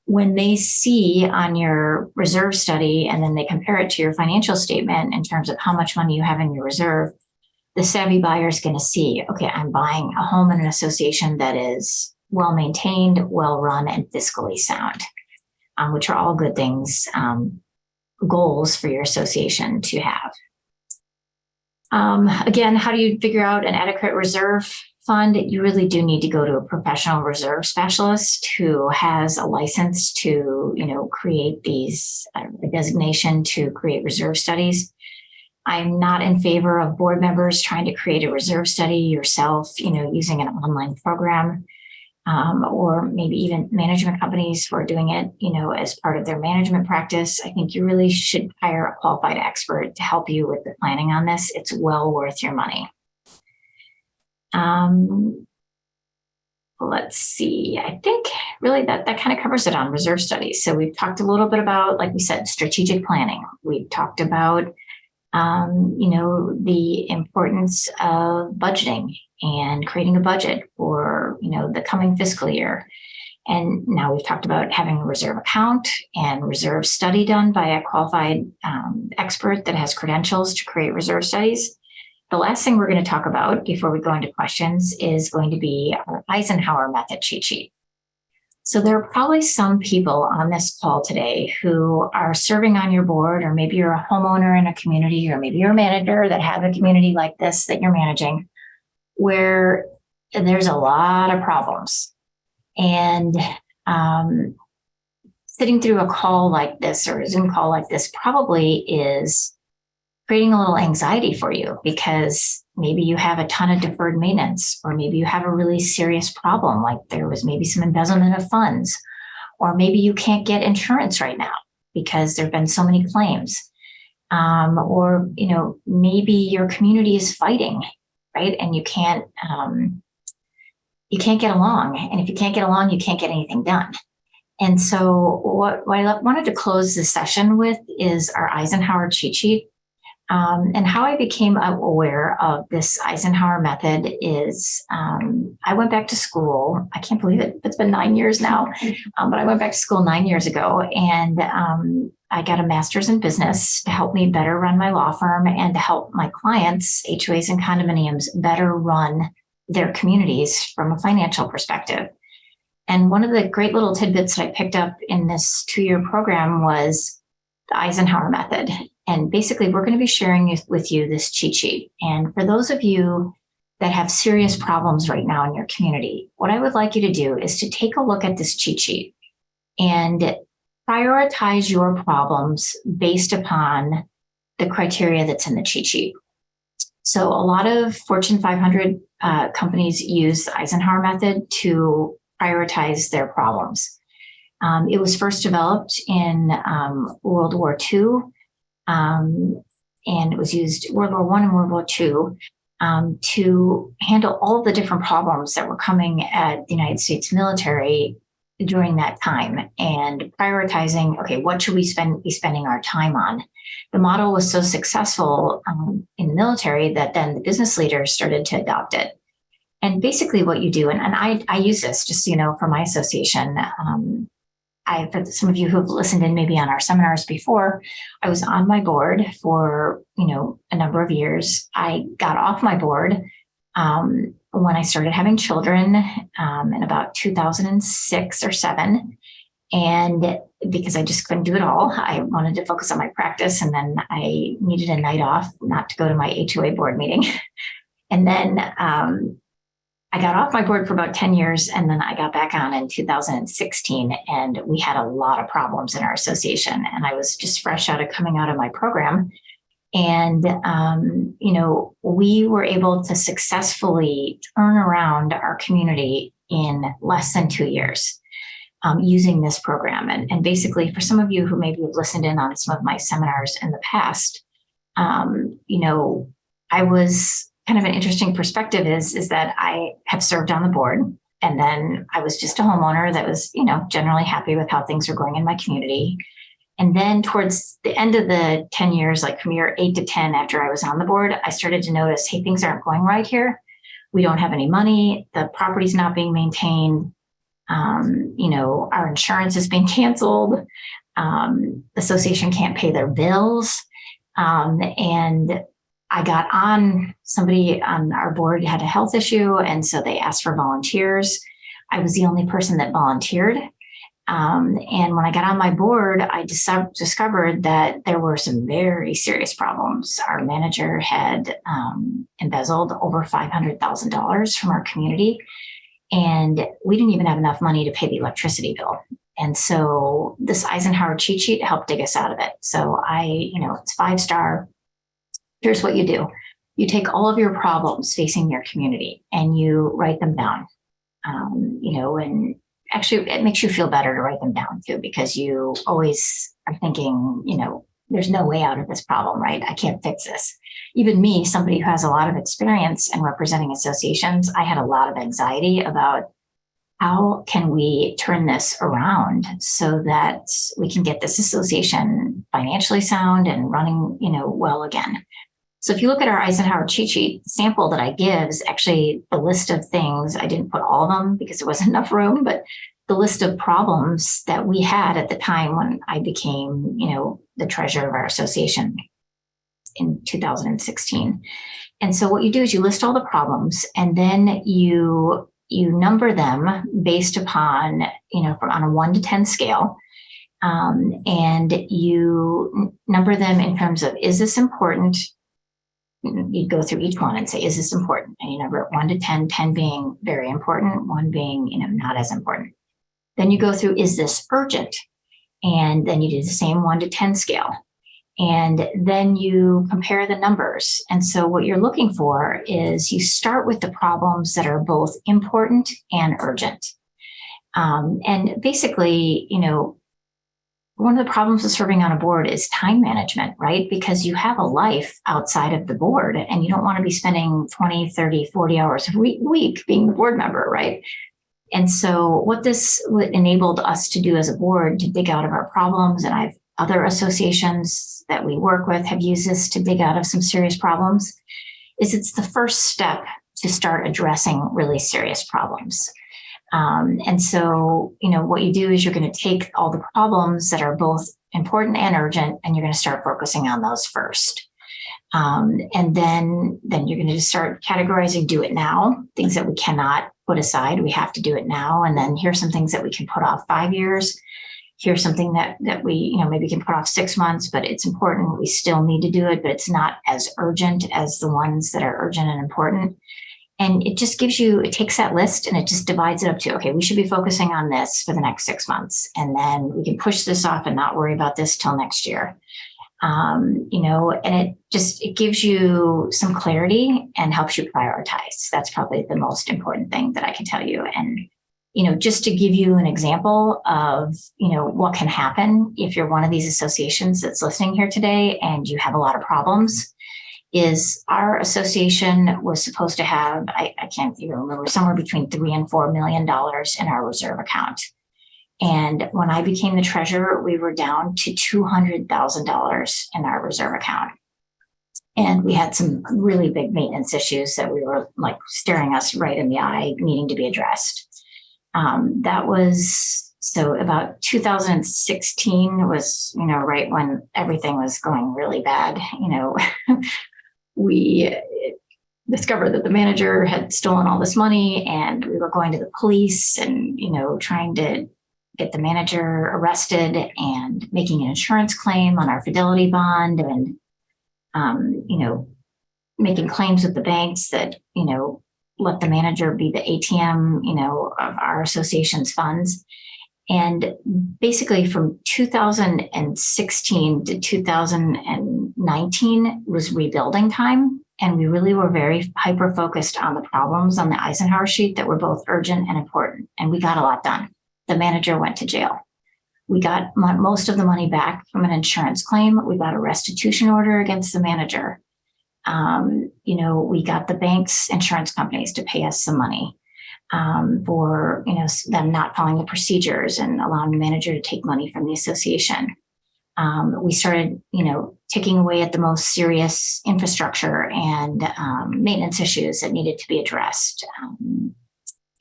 when they see on your reserve study and then they compare it to your financial statement in terms of how much money you have in your reserve, the savvy buyer is going to see, okay, I'm buying a home in an association that is well-maintained, well-run, and fiscally sound, which are all good things, goals for your association to have. Again, how do you figure out an adequate reserve fund? You really do need to go to a professional reserve specialist who has a license to, create these, a designation to create reserve studies. I'm not in favor of board members trying to create a reserve study yourself, using an online program, or maybe even management companies who are doing it, as part of their management practice. I think you really should hire a qualified expert to help you with the planning on this. It's well worth your money. Let's see. I think really that kind of covers it on reserve studies. So we've talked a little bit about, like we said, strategic planning. We've talked about the importance of budgeting and creating a budget for, the coming fiscal year. And now we've talked about having a reserve account and reserve study done by a qualified expert that has credentials to create reserve studies. The last thing we're going to talk about before we go into questions is going to be our Eisenhower Method cheat sheet. So there are probably some people on this call today who are serving on your board, or maybe you're a homeowner in a community, or maybe you're a manager that have a community like this that you're managing, where there's a lot of problems. And sitting through a call like this or a Zoom call like this probably is creating a little anxiety for you, because maybe you have a ton of deferred maintenance, or maybe you have a really serious problem, like there was maybe some embezzlement of funds, or maybe you can't get insurance right now because there have been so many claims, or maybe your community is fighting, right? And you can't get along, and if you can't get along, you can't get anything done. And so what I wanted to close this session with is our Eisenhower cheat sheet. And how I became aware of this Eisenhower method is I went back to school. I can't believe it. It's been 9 years now. But I went back to school 9 years ago, and I got a master's in business to help me better run my law firm and to help my clients, HOAs and condominiums, better run their communities from a financial perspective. And one of the great little tidbits that I picked up in this 2-year program was the Eisenhower method. And basically, we're going to be sharing with you this cheat sheet. And for those of you that have serious problems right now in your community, what I would like you to do is to take a look at this cheat sheet and prioritize your problems based upon the criteria that's in the cheat sheet. So a lot of Fortune 500 companies use the Eisenhower method to prioritize their problems. It was first developed in World War II. And it was used World War I and World War II to handle all the different problems that were coming at the United States military during that time, and prioritizing, okay, what should we be spending our time on? The model was so successful in the military that then the business leaders started to adopt it. And basically what you do, and I use this just, for my association, for some of you who have listened in maybe on our seminars before, I was on my board for, a number of years. I got off my board when I started having children in about 2006 or 7. And because I just couldn't do it all, I wanted to focus on my practice. And then I needed a night off not to go to my HOA board meeting. And then I got off my board for about 10 years, and then I got back on in 2016, and we had a lot of problems in our association. And I was just fresh coming out of my program. And, we were able to successfully turn around our community in less than 2 years using this program. And basically, for some of you who maybe have listened in on some of my seminars in the past, I was kind of an interesting perspective is that I have served on the board. And then I was just a homeowner that was, generally happy with how things were going in my community. And then towards the end of the 10 years, like from year 8 to 10, after I was on the board, I started to notice, hey, things aren't going right here. We don't have any money. The property's not being maintained. Our insurance is being canceled. The association can't pay their bills. And I got on, somebody on our board had a health issue, and so they asked for volunteers. I was the only person that volunteered. And when I got on my board, I discovered that there were some very serious problems. Our manager had embezzled over $500,000 from our community, and we didn't even have enough money to pay the electricity bill. And so this Eisenhower cheat sheet helped dig us out of it. So it's 5-star. Here's what you do. You take all of your problems facing your community and you write them down, and actually it makes you feel better to write them down too, because you always are thinking, there's no way out of this problem, right? I can't fix this. Even me, somebody who has a lot of experience in representing associations, I had a lot of anxiety about how can we turn this around so that we can get this association financially sound and running, well again. So if you look at our Eisenhower cheat sheet sample that I give is actually the list of things. I didn't put all of them because there wasn't enough room, but the list of problems that we had at the time when I became, the treasurer of our association in 2016. And so what you do is you list all the problems, and then you number them based upon, on a 1 to 10 scale. And you number them in terms of, is this important? You go through each one and say, is this important? And you number it 1 to 10, 10 being very important, 1 being, not as important. Then you go through, is this urgent? And then you do the same 1 to 10 scale. And then you compare the numbers. And so what you're looking for is you start with the problems that are both important and urgent. And basically, one of the problems of serving on a board is time management, right? Because you have a life outside of the board and you don't want to be spending 20, 30, 40 hours a week being the board member, right? And so what this enabled us to do as a board to dig out of our problems, and other associations that we work with have used this to dig out of some serious problems, is it's the first step to start addressing really serious problems. And so, what you do is you're going to take all the problems that are both important and urgent, and you're going to start focusing on those first. And then you're going to just start categorizing, do it now, things that we cannot put aside. We have to do it now. And then here's some things that we can put off 5 years. Here's something that we, maybe can put off 6 months, but it's important. We still need to do it, but it's not as urgent as the ones that are urgent and important. And it just it takes that list and it just divides it up to, okay, we should be focusing on this for the next 6 months. And then we can push this off and not worry about this till next year. And it gives you some clarity and helps you prioritize. That's probably the most important thing that I can tell you. And, just to give you an example of, what can happen if you're one of these associations that's listening here today and you have a lot of problems, is our association was supposed to have, I can't even remember, somewhere between $3 and $4 million in our reserve account. And when I became the treasurer, we were down to $200,000 in our reserve account. And we had some really big maintenance issues that we were like staring us right in the eye, needing to be addressed. That was, so about 2016 was, right when everything was going really bad. We discovered that the manager had stolen all this money, and we were going to the police and, trying to get the manager arrested and making an insurance claim on our fidelity bond, and, making claims with the banks that, let the manager be the ATM, of our association's funds. And basically from 2016 to 2019 was rebuilding time. And we really were very hyper-focused on the problems on the Eisenhower sheet that were both urgent and important. And we got a lot done. The manager went to jail. We got most of the money back from an insurance claim. We got a restitution order against the manager. We got the banks, insurance companies to pay us some money for them not following the procedures and allowing the manager to take money from the association. We started, ticking away at the most serious infrastructure and maintenance issues that needed to be addressed.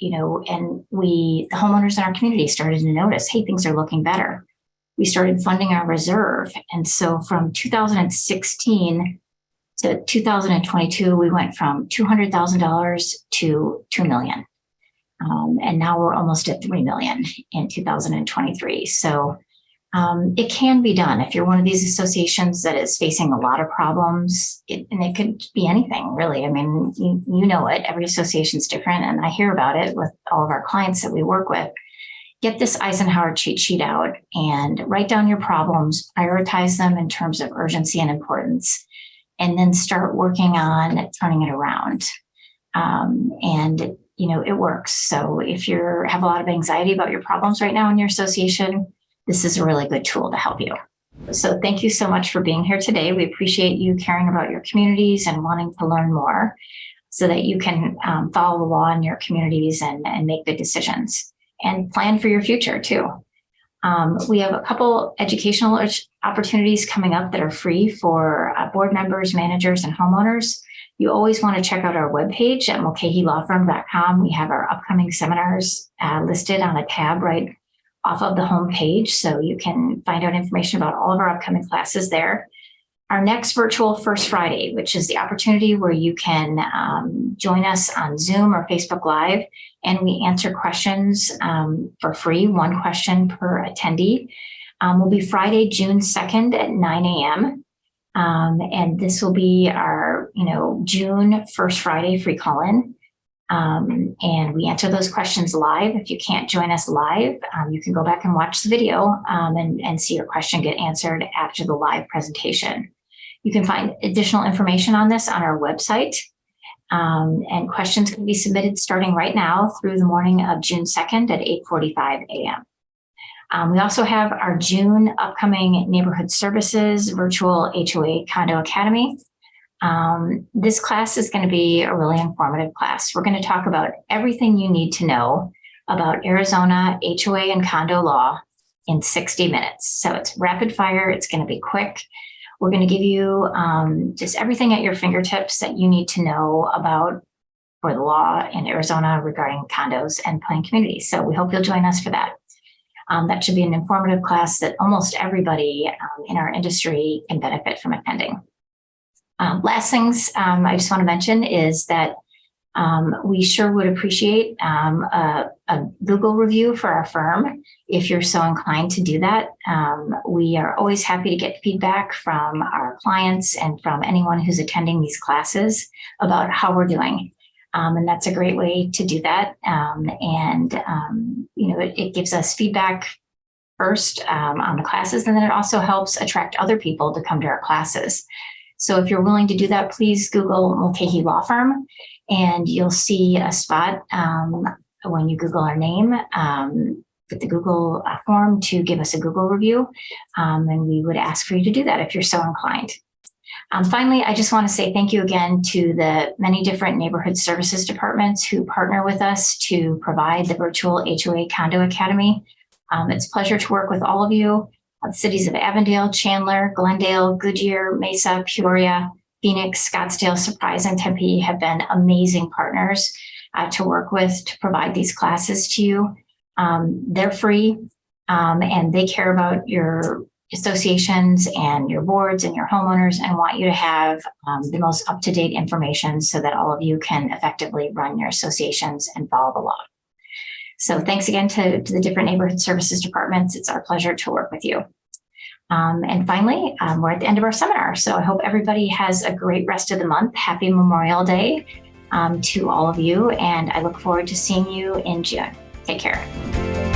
And the homeowners in our community started to notice, hey, things are looking better. We started funding our reserve. And so from 2016 to 2022, we went from $200,000 to $2 million. And now we're almost at $3 million in 2023. So it can be done if you're one of these associations that is facing a lot of problems, and it could be anything, really. I mean, you know it. Every association is different, and I hear about it with all of our clients that we work with. Get this Eisenhower cheat sheet out and write down your problems, prioritize them in terms of urgency and importance, and then start working on turning it around. It works. So if you have a lot of anxiety about your problems right now in your association, this is a really good tool to help you. So thank you so much for being here today. We appreciate you caring about your communities and wanting to learn more so that you can follow the law in your communities and make good decisions and plan for your future too. We have a couple educational opportunities coming up that are free for board members, managers, and homeowners. You always want to check out our webpage at mulcahylawfirm.com. We have our upcoming seminars listed on a tab right off of the home page, so you can find out information about all of our upcoming classes there. Our next virtual First Friday, which is the opportunity where you can join us on Zoom or Facebook Live, and we answer questions for free, one question per attendee. Will be Friday, June 2nd at 9 a.m. And this will be our, June First Friday free call-in. And we answer those questions live. If you can't join us live, you can go back and watch the video and see your question get answered after the live presentation. You can find additional information on this on our website. And questions can be submitted starting right now through the morning of June 2nd at 8:45 a.m. We also have our June upcoming Neighborhood Services Virtual HOA Condo Academy. This class is going to be a really informative class. We're going to talk about everything you need to know about Arizona HOA and condo law in 60 minutes. So it's rapid fire. It's going to be quick. We're going to give you just everything at your fingertips that you need to know about for the law in Arizona regarding condos and planned communities. So we hope you'll join us for that. That should be an informative class that almost everybody in our industry can benefit from attending. Last things I just want to mention is that we sure would appreciate a Google review for our firm if you're so inclined to do that. We are always happy to get feedback from our clients and from anyone who's attending these classes about how we're doing. And that's a great way to do that. It gives us feedback first on the classes, and then it also helps attract other people to come to our classes. So if you're willing to do that, please Google Mulcahy Law Firm, and you'll see a spot when you Google our name with the Google form to give us a Google review. And we would ask for you to do that if you're so inclined. Finally, I just want to say thank you again to the many different neighborhood services departments who partner with us to provide the virtual HOA Condo Academy. It's a pleasure to work with all of you. The cities of Avondale, Chandler, Glendale, Goodyear, Mesa, Peoria, Phoenix, Scottsdale, Surprise, and Tempe have been amazing partners to work with to provide these classes to you. They're free and they care about your associations and your boards and your homeowners and want you to have the most up-to-date information so that all of you can effectively run your associations and follow the law. So thanks again to the different neighborhood services departments. It's our pleasure to work with you. And finally, we're at the end of our seminar. So I hope everybody has a great rest of the month. Happy Memorial Day to all of you. And I look forward to seeing you in June. Take care.